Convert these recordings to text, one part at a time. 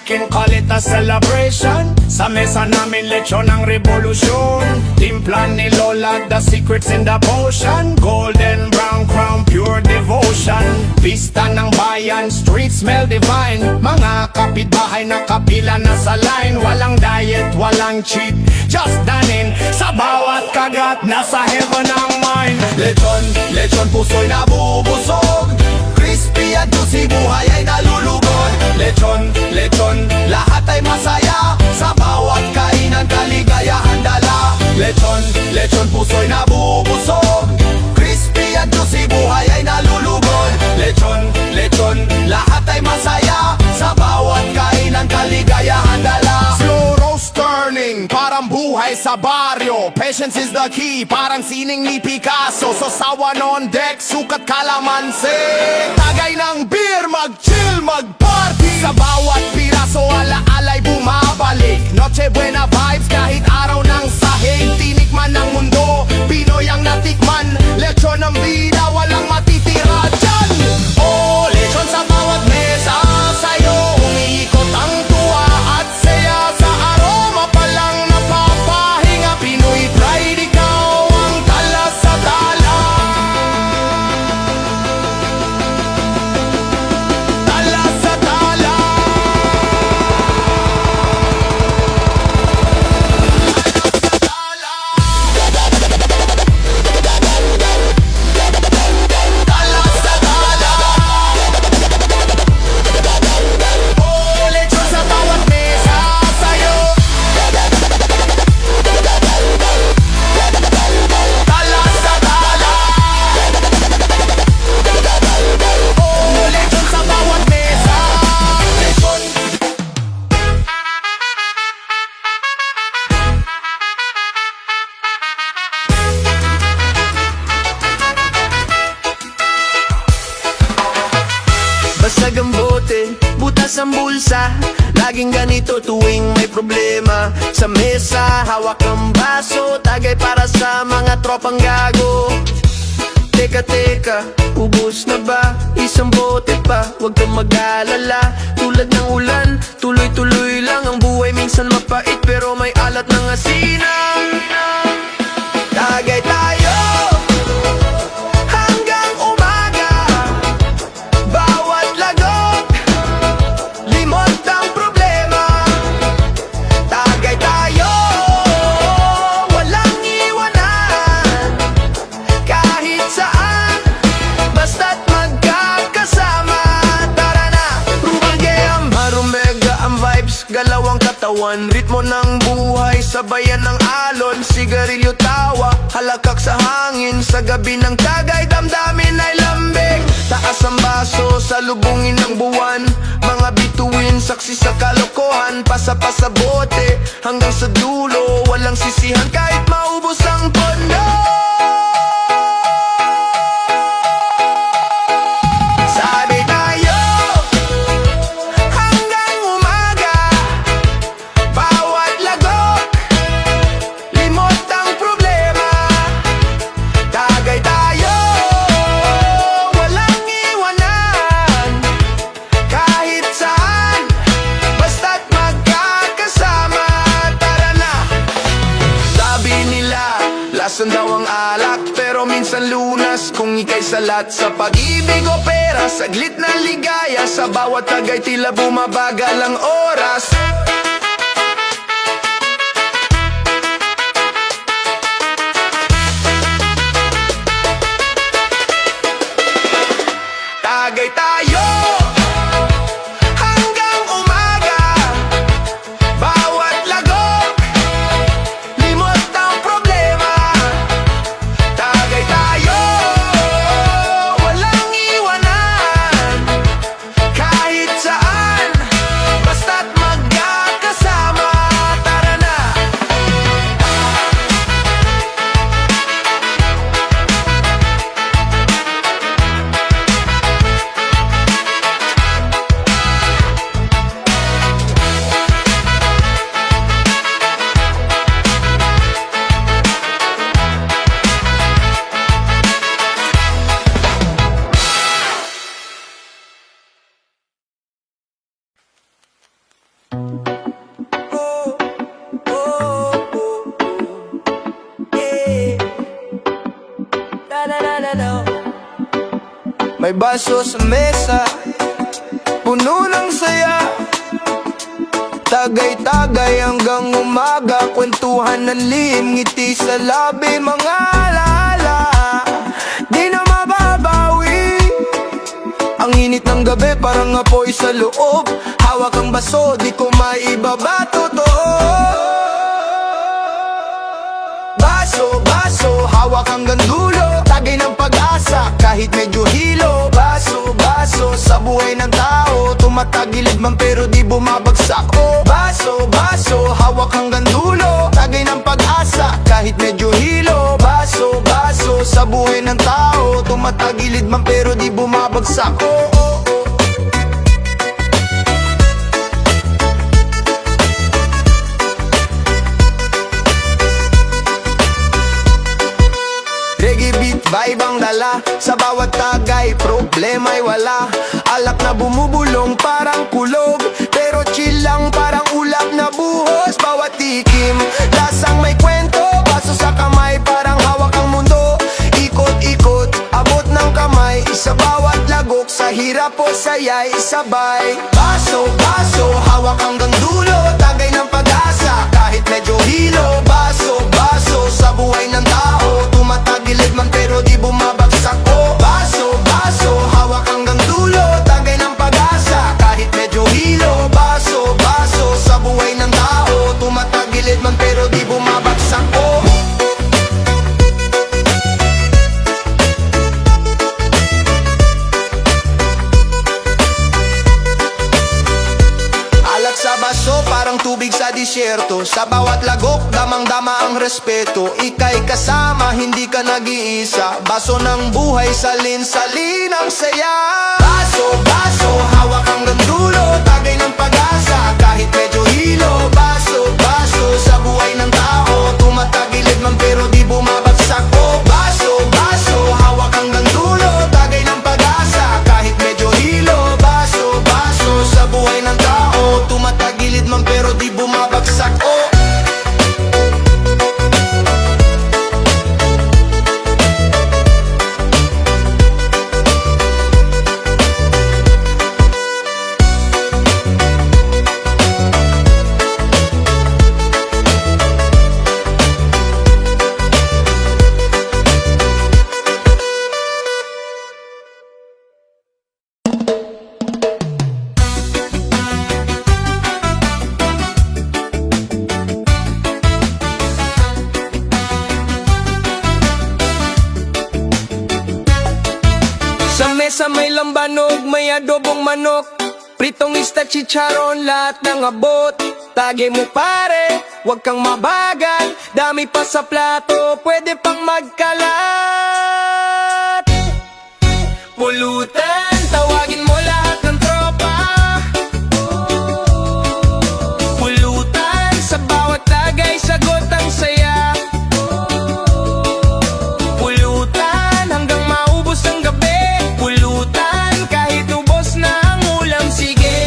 can call it a celebration. Sa mesa namin lechon ang revolusyon. Timpla ni Lola, the secrets in the potion. Golden brown crown, pure devotion. Pista ng bayan, street smell divine. Mga kapitbahay na kapila na sa line. Walang diet, walang cheat, just danin. Sa bawat kagat, nasa heaven ang mind. Lechon, lechon puso'y nabubusog. Crispy at juicy, buhay ay nalulugod. Lechon, lechon, lahat ay masaya. Sa bawat kainan, kaligayahan dala. Lechon, lechon, puso'y nabubusog. Crispy at juicy, buhay ay nalulugod. Lechon, lechon, lahat ay masaya. Sa bawat kainan, kaligayahan dala. Slow roast turning, parang buhay sa baryo. Patience is the key, parang sining ni Picasso. So sawa on deck, sukat kalamansi. Tagay ng beer, mag-chill, mag-party. Sa bawat piraso, ala-alay bumabalik. Noche buena vibes, kahit araw ng sahig. Tinikman ng mundo, Pinoy ang natikman. Lechon ng bida, walang matitira dyan. Oh, lechon sa bawat mesa. Sa'yo umiikot ang tuwa at saya. Sa aroma pa lang napapahinga. Pinoy pride, ikaw ang tala sa tala. Tala sa tala. Tala sa tala. Oh, lechon sa bawat mesa. Sa'yo tala sa tala. Oh, lechon sa bawat mesa. Lechon. Basag ang bote, butas ang bulsa. Laging ganito tuwing may problema. Sa mesa, hawak ang baso. Tagay para sa mga tropang gago. Teka, teka, ubos na ba? Isang bote pa, huwag kang mag-alala. Tulad ng ulan, tuloy-tuloy lang ang buhay. Minsan mapait pero may alat ng asinang. Tagay tayo hanggang umaga. Bawat lagot, limot ang problema. Tagay tayo, walang iwanan. Kahit saan, basta't magkakasama. Tara na, rumage ang marumega ang vibes. Galaw ang katawan, ritmo ng buhay. Sabayan ng alon, sigarilyo tawa. Halakak sa hangin, sa gabi ng tagay. Damdamin ay lambing. Taas ang baso, salubungin ng buwan. Mga bituin, saksi sa kalokohan. Pasa-pasa bote, hanggang sa dulo. Walang sisihan kahit maubos ang pondo. Sabi tayo hanggang umaga. Bawat lagot, limot ang problema. Tagay tayo, walang iwanan. Kahit saan, basta't magkakasama. Tara na. Sabi nila, lasan daw ang alak, pero minsan lunas kung ika'y salat. Sa pag-ibig o pera, saglit na ligaya. Sa bawat tagay tila bumabagal ang oras. Tagay tayo hanggang umaga. Bawat lagot, limot ang problema. Tagay tayo, walang iwanan. Kahit saan, basta't magkakasama. May baso sa mesa, puno ng saya. Tagay-tagay hanggang umaga, kwentuhan ng lihim, ngiti sa labi, mga alaala di na mababawi. Ang init ng gabi parang apoy sa loob. Hawak ang baso, di ko maibaba, totoo. Baso, baso, hawak hanggang dulo. Tagay ng pag-asa, kahit medyo hilo. Baso, baso, sa buhay ng tao, tumatagilid man pero di bumabagsak. Oh, baso, baso, hawak hanggang dulo. Tagay ng pag-asa, kahit medyo hilo. Baso, baso, sa buhay ng tao, tumatagilid man pero di bumabagsak. Oh, oh, oh. Reggae beat, vibe ang dala. Sa bawat tagay, problema'y wala. Alak na bumubulong parang kulog, pero chill lang parang ulap na buhos. Bawat tikim, lasang may kwento. Baso sa kamay, parang hawak ang mundo. Ikot-ikot, abot ng kamay. Sa bawat lagok, sa hirap o saya'y sabay. Baso, baso, hawak hanggang dulo. Tagay ng pag-asa, kahit medyo hilo. Baso, baso, sa buhay ng tao, tumatagilid man pero di bumabagsak. Oh, baso, baso, hawak hanggang dulo. Tagay ng pag-asa, kahit medyo hilo. Baso, baso, sa buhay ng tao, tumatagilid man pero di bumabagsak. Oh, alak sa baso, parang tubig sa disyerto. Sa bawat lagok, damang-dama ang respeto. Ika'y kasama, hindi ka nag-iisa. Baso ng buhay, salin-salin ang saya. Baso, baso, hawak hanggang dulo. Tagay ng pag-asa, kahit medyo hilo. Baso, baso, sa buhay ng tao, tumatagilid man pero di bumabagsak. Oh, baso, baso, hawak hanggang dulo. Tagay ng pag-asa, kahit medyo hilo. Baso, baso, sa buhay ng tao, tumatagilid man pero di bumabagsak. Oh, sa mesa may lambanog, may adobong manok, pritong isda, chicharon, lahat ng abot. Tagay mo pare, wag kang mabagal. Dami pa sa plato, pwede pang magkalat. Pulutan, tawagin mo lahat ng tropa. Pulutan, sa bawat tagay, sagot ang saya. Pulutan, hanggang maubos ang gabi. Pulutan, kahit ubos na ang ulam, sige.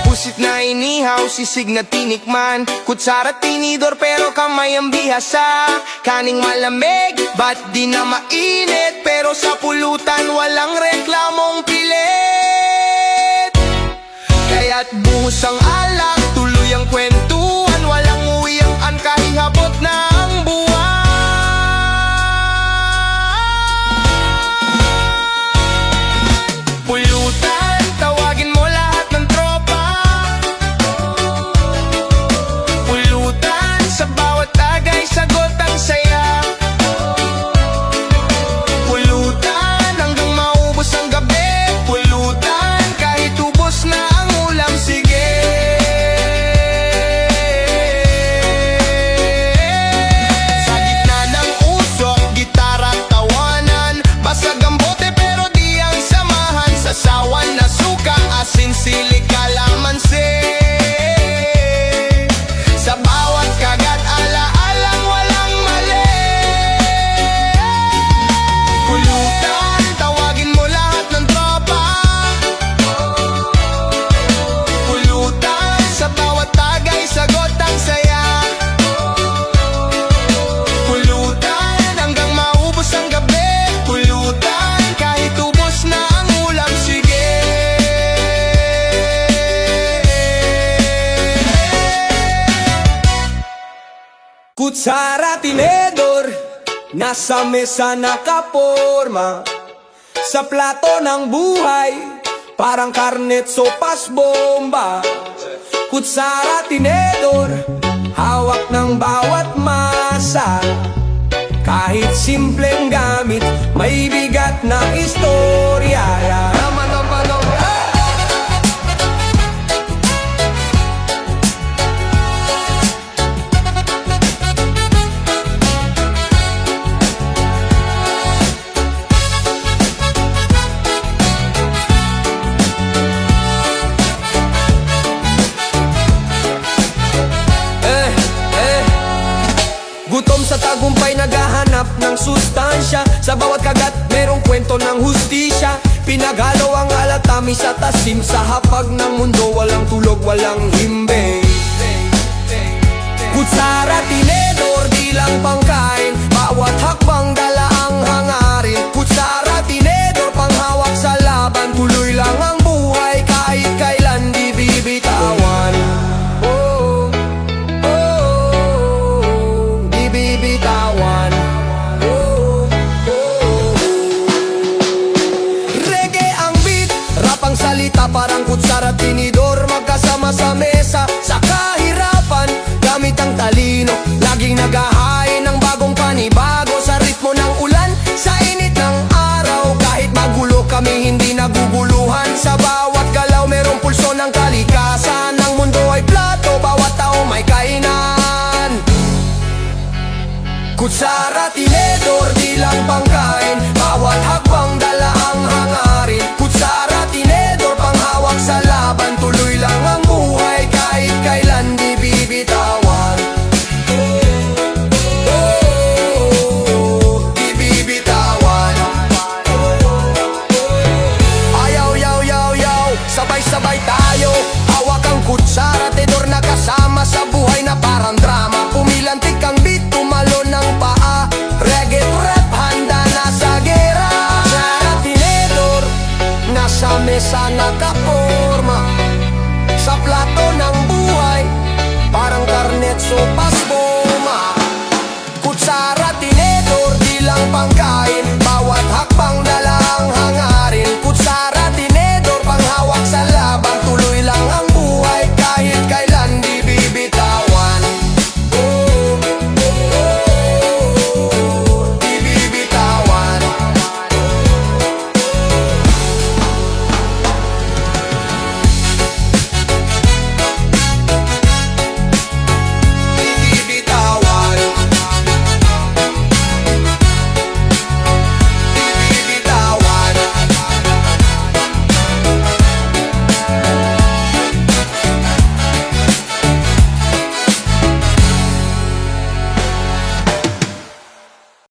Pusit na inihaw, sisig na tinikman. Kutsara tinidor pero kamay ang bihasa. Kaning malamig, ba't di na mainit? Pero sa pulutan walang reklamong pilit. Kaya't buhos ang alak, tuloy ang kwentuhan. Walang uwiang kahihabot na ang buwan. Pulutan, tawagin mo lahat ng tropa. Pulutan, sa bawat tagay, sagot ang saya. Pulutan, hanggang maubos ang gabi. Pulutan, kahit ubos na ang ulam, sige. Kutsara, tinedor, nasa mesa nakaporma. Sa plato ng buhay, parang karnet, sopas, bomba. Kutsara, tinedor, hawak ng bawat masa. Kahit simpleng gamit, may bigat na istorya. Gutom sa tagumpay, naghahanap ng sustansya. Sa bawat kagat, merong kwento ng hustisya. Pinaghalo ang alatamis at asin. Sa hapag ng mundo, walang tulog, walang himbing. Kutsara, tinedor, di lang pangkain. Bawat hakbang, dala ang hangarin. Kutsara, tinedor, panghawak sa laban. Tuloy lang ang buhay, kahit kailan di bibitawan. Parang kutsara, tinidor, magkasama sa mesa. Sa kahirapan, gamit ang talino, laging naghahain ng bagong panibago. Sa ritmo ng ulan, sa init ng araw, kahit magulo kami, hindi naguguluhan. Sa bawat galaw, merong pulso ng kalikasan. Ang mundo ay plato, bawat tao may kainan. Kutsara, tinedor, di lang pangkain. Bawat hakbang, dala ang hangarin. Kutsara, tinedor, panghawak sa laban. Tuloy lang ang buhay, kahit kailan di bibitawan. Di bibitawan. Ayaw, yaw, yaw, yaw, sabay-sabay tayo. Hawak ang kutsara, tenor na kasama sa buhay na parang drama. Pumilantik ang beat, tumalo ng paa. Reggae rap, handa na sa gera. Kutsara, tinedor, nasa mesa nakaporma. Sa plato ng buhay, parang karnet, sopas,